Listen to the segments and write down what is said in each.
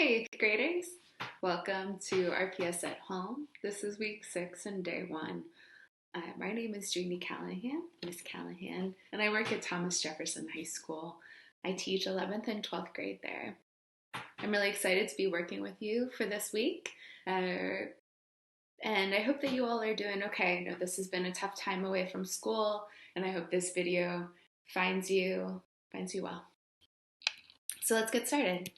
Hey, 8th graders. Welcome to RPS at Home. This is week 6 and day 1. My name is Jeannie Callahan, Miss Callahan, and I work at Thomas Jefferson High School. I teach 11th and 12th grade there. I'm really excited to be working with you for this week, and I hope that you all are doing okay. I know this has been a tough time away from school, and I hope this video finds you well. So let's get started.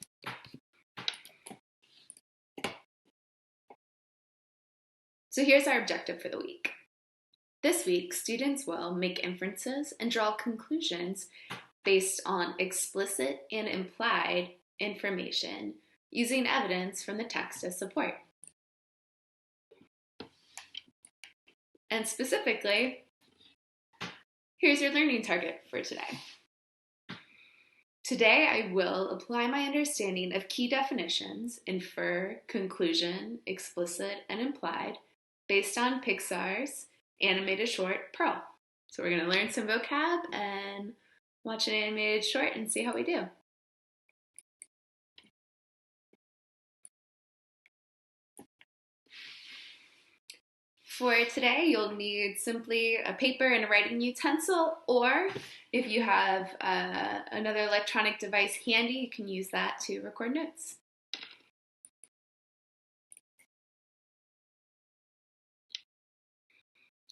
So here's our objective for the week. This week, students will make inferences and draw conclusions based on explicit and implied information using evidence from the text as support. And specifically, here's your learning target for today. Today, I will apply my understanding of key definitions, infer, conclusion, explicit, and implied, based on Pixar's animated short, Pearl. So we're going to learn some vocab and watch an animated short and see how we do. For today, you'll need simply a paper and a writing utensil, or if you have another electronic device handy, you can use that to record notes.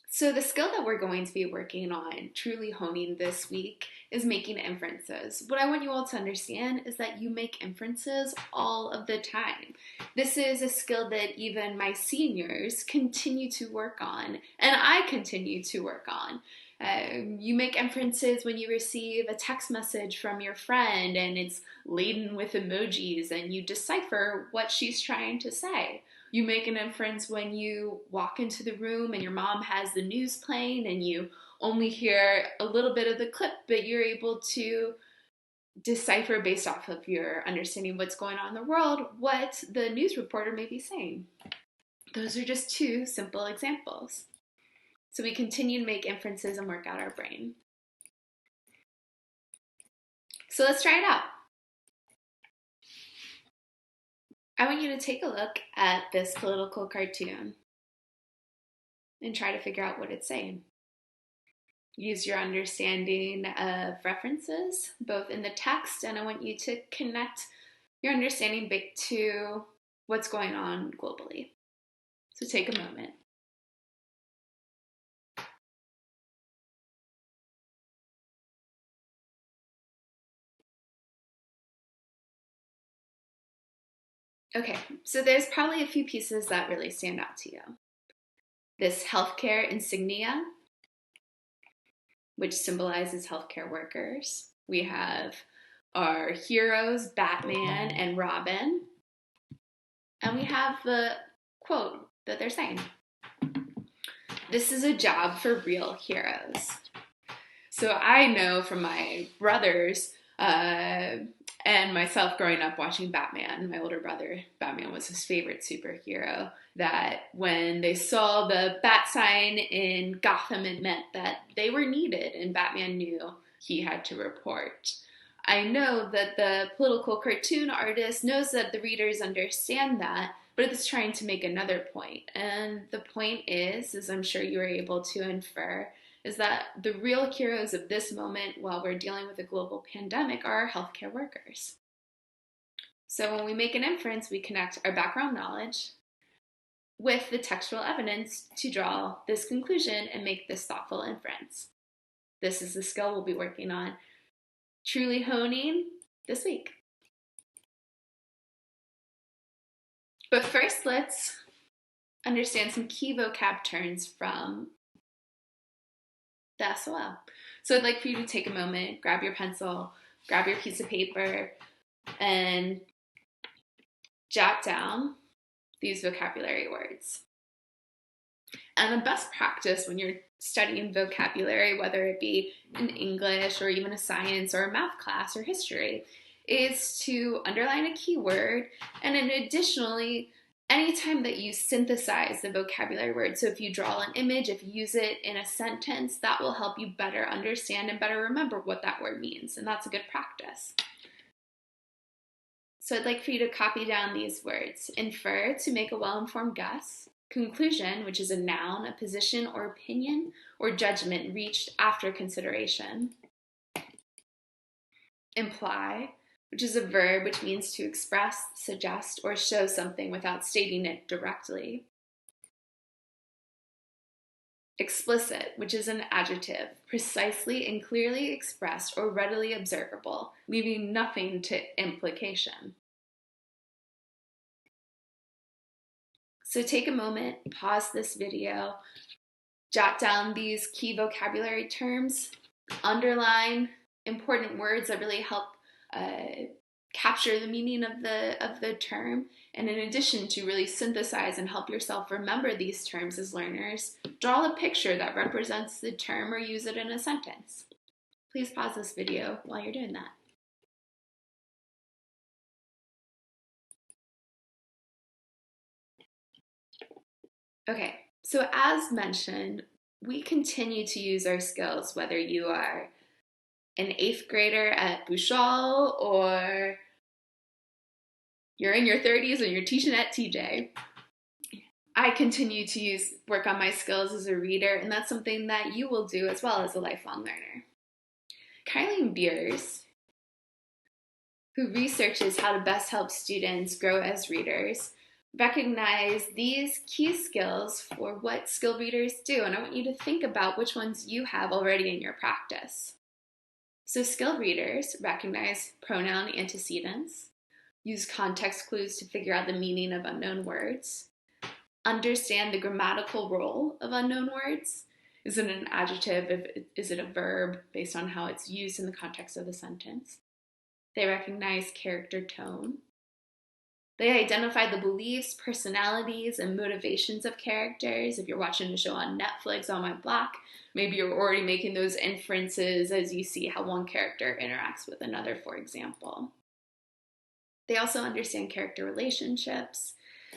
So the skill that we're going to be working on, truly honing this week, is making inferences. What I want you all to understand is that you make inferences all of the time. This is a skill that even my seniors continue to work on, and I continue to work on. You make inferences when you receive a text message from your friend and it's laden with emojis and you decipher what she's trying to say. You make an inference when you walk into the room and your mom has the news playing and you only hear a little bit of the clip, but you're able to decipher based off of your understanding of what's going on in the world what the news reporter may be saying. Those are just two simple examples. So we continue to make inferences and work out our brain. So let's try it out. I want you to take a look at this political cartoon and try to figure out what it's saying. Use your understanding of references, both in the text, and I want you to connect your understanding back to what's going on globally. So take a moment. Okay, so there's probably a few pieces that really stand out to you. This healthcare insignia, which symbolizes healthcare workers. We have our heroes, Batman and Robin. And we have the quote that they're saying. This is a job for real heroes. So I know from my brothers and myself growing up watching Batman, my older brother, Batman was his favorite superhero, that when they saw the bat sign in Gotham, it meant that they were needed and Batman knew he had to report. I know that the political cartoon artist knows that the readers understand that, but it's trying to make another point. And the point is, as I'm sure you were able to infer, is that the real heroes of this moment while we're dealing with a global pandemic are our healthcare workers. So when we make an inference, we connect our background knowledge with the textual evidence to draw this conclusion and make this thoughtful inference. This is the skill we'll be working on, truly honing this week. But first, let's understand some key vocab terms from the SOL. So I'd like for you to take a moment, grab your pencil, grab your piece of paper, and jot down these vocabulary words. And the best practice when you're studying vocabulary, whether it be in English or even a science or a math class or history, is to underline a keyword and then additionally anytime that you synthesize the vocabulary word, so if you draw an image, if you use it in a sentence, that will help you better understand and better remember what that word means, and that's a good practice. So I'd like for you to copy down these words. Infer, to make a well-informed guess. Conclusion, which is a noun, a position or opinion or judgment reached after consideration. Imply, which is a verb which means to express, suggest, or show something without stating it directly. Explicit, which is an adjective, precisely and clearly expressed or readily observable, leaving nothing to implication. So take a moment, pause this video, jot down these key vocabulary terms, underline important words that really help capture the meaning of the term, and in addition to really synthesize and help yourself remember these terms as learners, draw a picture that represents the term or use it in a sentence. Please pause this video while you're doing that. Okay, so as mentioned, we continue to use our skills, whether you are an 8th grader at Bouchal or you're in your 30s and you're teaching at TJ. I continue to work on my skills as a reader, and that's something that you will do as well as a lifelong learner. Kylie Beers, who researches how to best help students grow as readers, recognize these key skills for what skilled readers do, and I want you to think about which ones you have already in your practice. So skilled readers recognize pronoun antecedents, use context clues to figure out the meaning of unknown words, understand the grammatical role of unknown words. Is it an adjective? Is it a verb based on how it's used in the context of the sentence? They recognize character tone. They identify the beliefs, personalities, and motivations of characters. If you're watching a show on Netflix on my block, maybe you're already making those inferences as you see how one character interacts with another, for example. They also understand character relationships.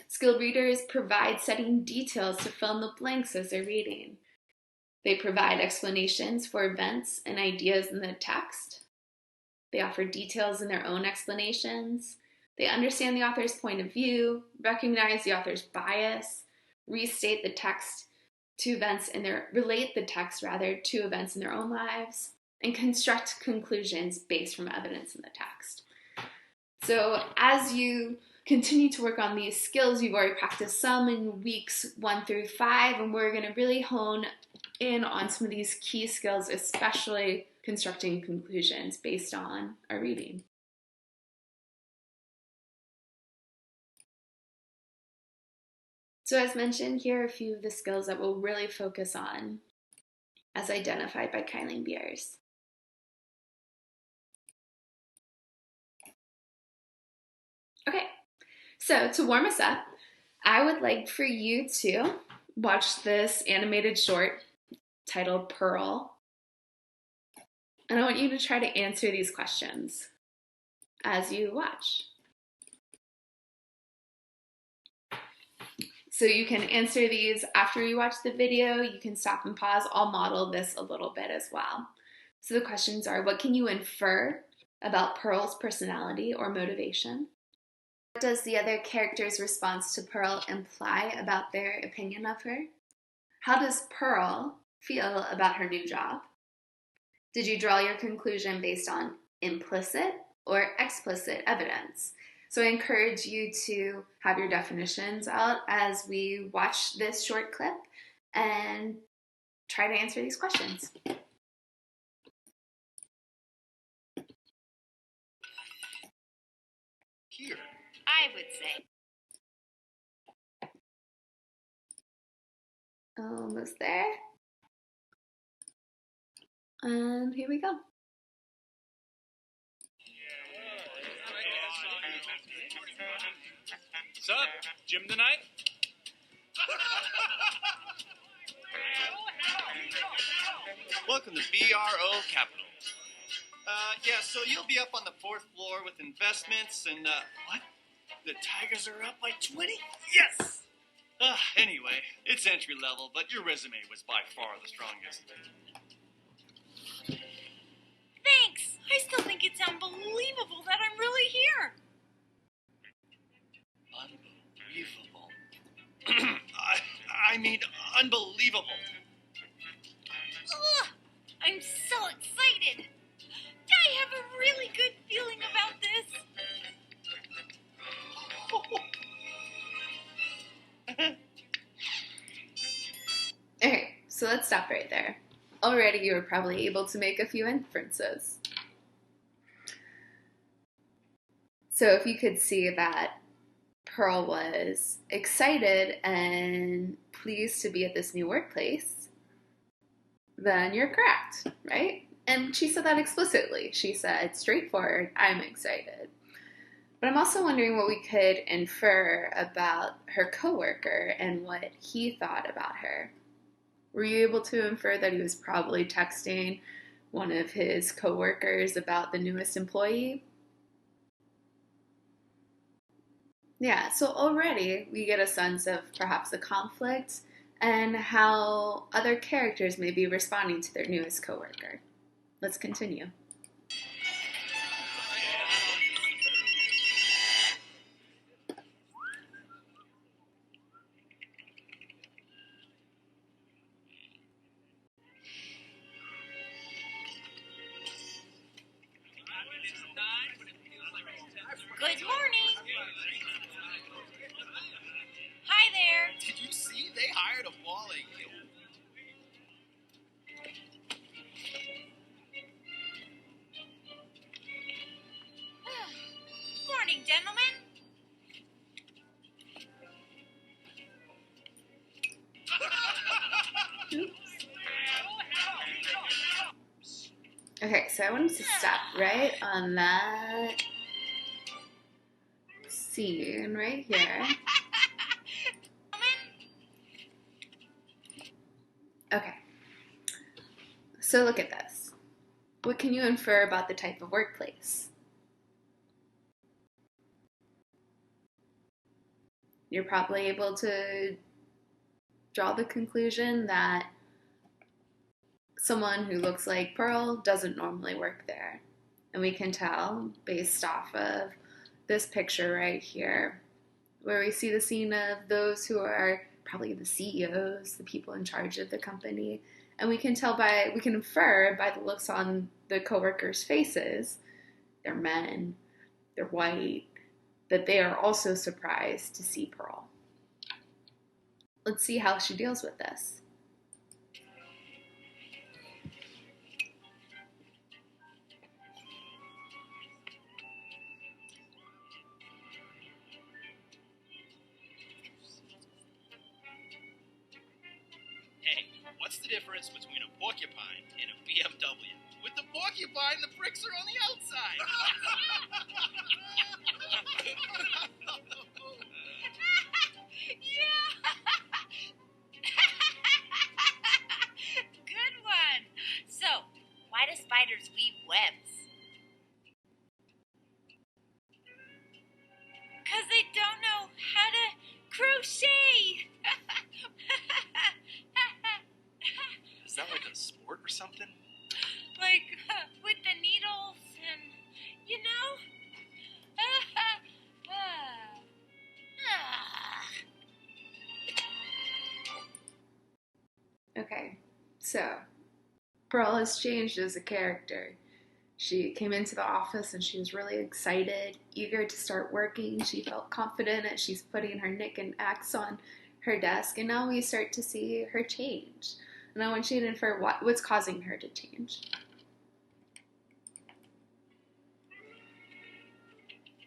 Skilled readers provide setting details to fill in the blanks as they're reading. They provide explanations for events and ideas in the text. They offer details in their own explanations. They understand the author's point of view, recognize the author's bias, restate the text to events relate the text to events in their own lives, and construct conclusions based from evidence in the text. So as you continue to work on these skills, you've already practiced some in weeks 1 through 5, and we're going to really hone in on some of these key skills, especially constructing conclusions based on our reading. So as mentioned, here are a few of the skills that we'll really focus on as identified by Kylie Beers. Okay, so to warm us up, I would like for you to watch this animated short titled Pearl. And I want you to try to answer these questions as you watch. So you can answer these after you watch the video. You can stop and pause. I'll model this a little bit as well. So the questions are, what can you infer about Pearl's personality or motivation? What does the other character's response to Pearl imply about their opinion of her? How does Pearl feel about her new job? Did you draw your conclusion based on implicit or explicit evidence? So I encourage you to have your definitions out as we watch this short clip and try to answer these questions. Here, I would say. Almost there. And here we go. What's up? Gym tonight? Welcome to BRO Capital. Yeah, so you'll be up on the 4th floor with investments and, what? The Tigers are up by 20? Yes! Anyway, it's entry level, but your resume was by far the strongest. Thanks! I still think it's unbelievable that I'm really here. I mean, unbelievable. Ugh, I'm so excited. I have a really good feeling about this. Okay, so let's stop right there. Already you were probably able to make a few inferences. So if you could see that Pearl was excited and pleased to be at this new workplace, then you're correct, right? And she said that explicitly. She said, straightforward, I'm excited. But I'm also wondering what we could infer about her coworker and what he thought about her. Were you able to infer that he was probably texting one of his coworkers about the newest employee? Yeah, so already we get a sense of perhaps the conflict and how other characters may be responding to their newest coworker. Let's continue. Good morning. Hi there. Did you see? They hired a Wally. Morning, gentlemen. Okay, so I wanted to stop right on that scene right here. Okay, so look at this. What can you infer about the type of workplace? You're probably able to draw the conclusion that someone who looks like Pearl doesn't normally work there. And we can tell based off of this picture right here, where we see the scene of those who are probably the CEOs, the people in charge of the company. And we can infer by the looks on the coworkers' faces, they're men, they're white, that they are also surprised to see Pearl. Let's see how she deals with this. Hey, what's the difference between a porcupine and a BMW? With the porcupine, the bricks are on the outside. Yeah. Good one. So, why do spiders weave webs? Because they don't know how to crochet. Is that like a sport or something? Like with the needles and, you know? Okay, so Pearl has changed as a character. She came into the office and she was really excited, eager to start working. She felt confident that she's putting her knick and axe on her desk, and now we start to see her change. And I want you to infer what's causing her to change.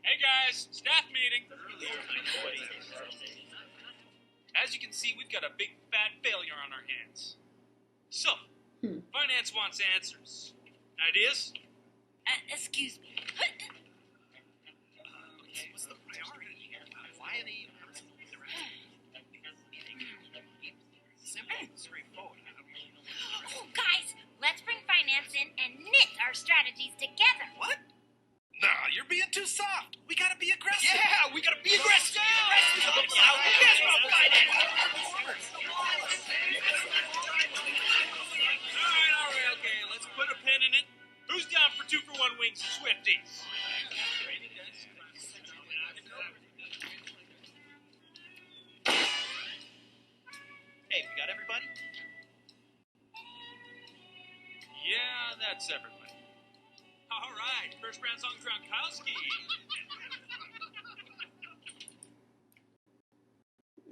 Hey guys, staff meeting. As you can see, we've got a big fat failure on our hands. So, finance wants answers. Ideas? Excuse me. What's the priority here? Why are they simple and straightforward? Oh, guys, let's bring finance in and knit our strategies together. What? Nah, you're being too soft. We gotta be aggressive. Yeah, we gotta be aggressive. All right, okay, let's put a pin in it. Who's down for 2-for-1 wings and Swifties? everybody? Yeah, that's everybody. All right, first round song, Gronkowski.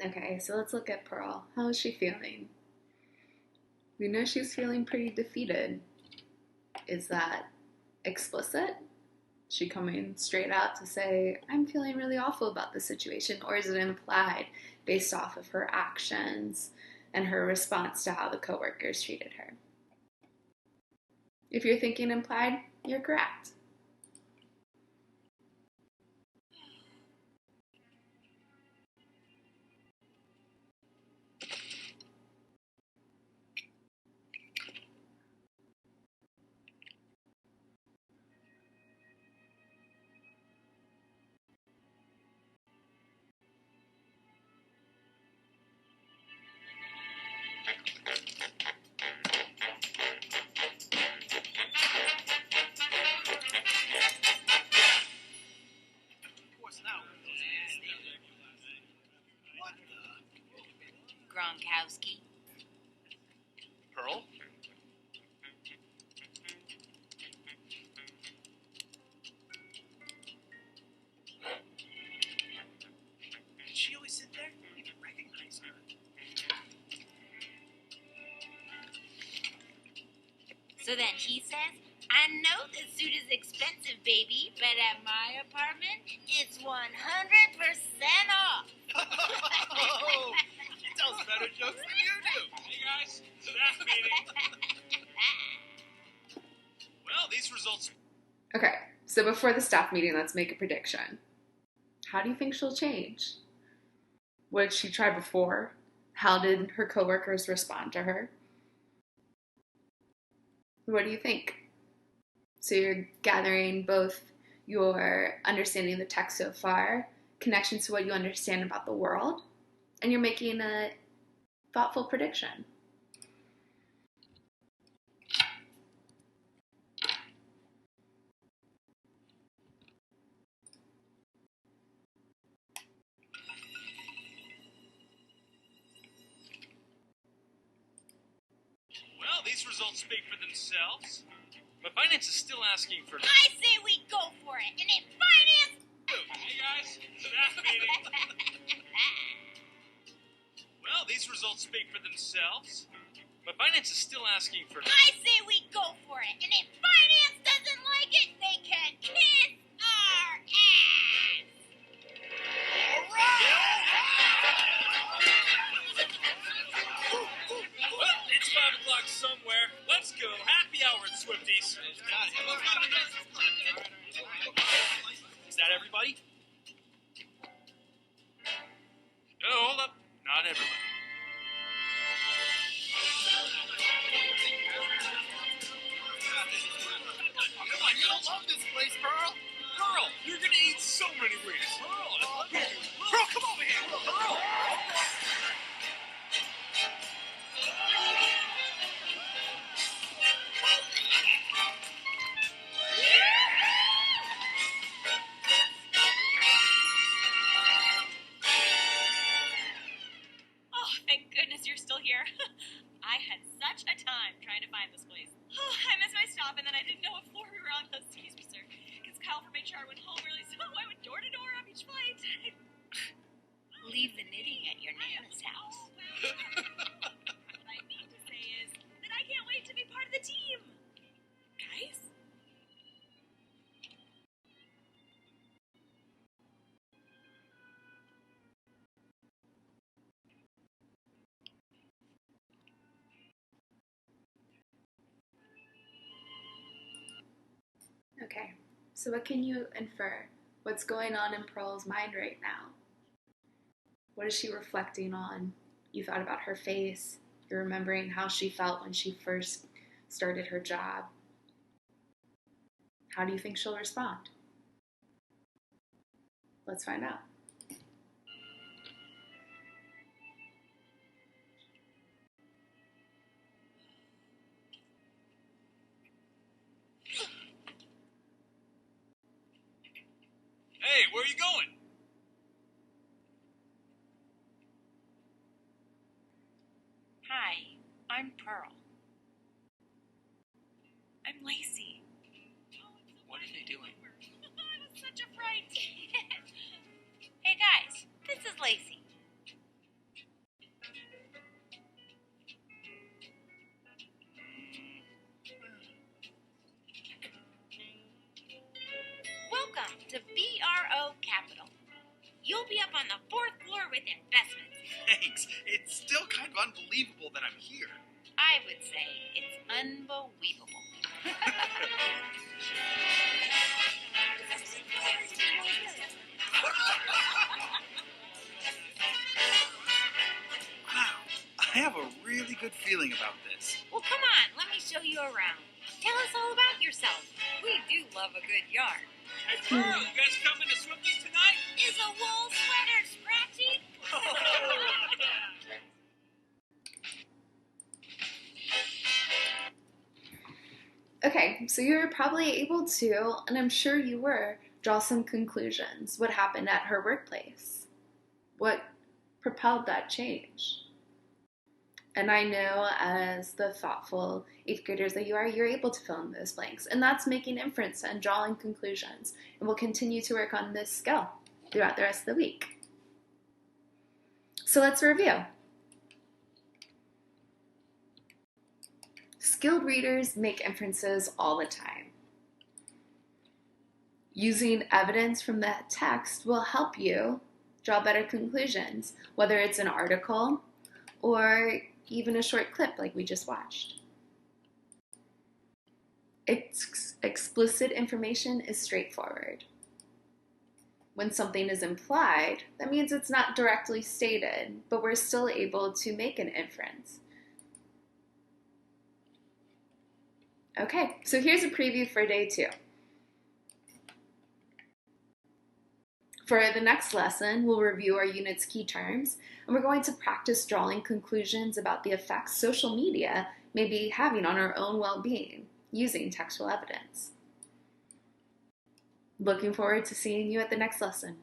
Okay, so let's look at Pearl. How is she feeling? We know she's feeling pretty defeated. Is that explicit? Is she coming straight out to say, I'm feeling really awful about the situation? Or is it implied based off of her actions and her response to how the coworkers treated her? If you're thinking implied, you're correct. What's now? What the? Gronkowski. Pearl? Did she always sit there? I didn't even recognize her. So then he says, I know this suit is expensive, baby, but at my apartment, it's 100% off. Oh, she tells better jokes than you do. Hey guys, staff meeting. Well, these results. Okay, so before the staff meeting, let's make a prediction. How do you think she'll change? What did she try before? How did her coworkers respond to her? What do you think? So you're gathering both your understanding of the text so far, connections to what you understand about the world, and you're making a thoughtful prediction. Well, these results speak for themselves. But finance is still asking for. I say we go for it, and if finance... Hey guys, staff meeting. Well, these results speak for themselves. But finance is still asking for. I say we go for it, and if finance doesn't like it, they can kiss our ass. Well, it's 5 o'clock somewhere. Let's go. Happy hour at Swifties. Is that everybody? No, hold up. Not everybody. Come on, you don't love this place, Pearl. Pearl, you're gonna eat so many wings. Pearl, I love you. Pearl, come over here. Pearl. Oh, thank goodness you're still here. I had such a time trying to find this place. Oh, I missed my stop, and then I didn't know what floor we were on. Excuse me, sir. Because Kyle from HR went home early, so I went door to door on each flight. Leave the knitting at your Nana's house. What I mean to say is that I can't wait to be part of the team. Guys? Okay, so what can you infer? What's going on in Pearl's mind right now? What is she reflecting on? You thought about her face. You're remembering how she felt when she first started her job. How do you think she'll respond? Let's find out. Hey, where are you going? Hi. I'm Pearl. I'm Lacey. What are they doing? I was such a fright. Hey guys, this is Lacey. Welcome to BRO Capital. You'll be up on the 4th floor with investments. Thanks. It's still kind of unbelievable that I'm here. I would say it's unbelievable. Wow. I have a really good feeling about this. Well, come on, let me show you around. Tell us all about yourself. We do love a good yarn. Hey, Pearl, you guys coming to swimmies tonight? Is a wool sweater scratchy? Okay, so you were probably able to, and I'm sure you were, draw some conclusions. What happened at her workplace? What propelled that change? And I know as the thoughtful 8th graders that you are, you're able to fill in those blanks. And that's making inference and drawing conclusions. And we'll continue to work on this skill throughout the rest of the week. So let's review. Skilled readers make inferences all the time. Using evidence from the text will help you draw better conclusions, whether it's an article or even a short clip like we just watched. Explicit information is straightforward. When something is implied, that means it's not directly stated, but we're still able to make an inference. Okay, so here's a preview for day 2. For the next lesson, we'll review our unit's key terms, and we're going to practice drawing conclusions about the effects social media may be having on our own well-being using textual evidence. Looking forward to seeing you at the next lesson.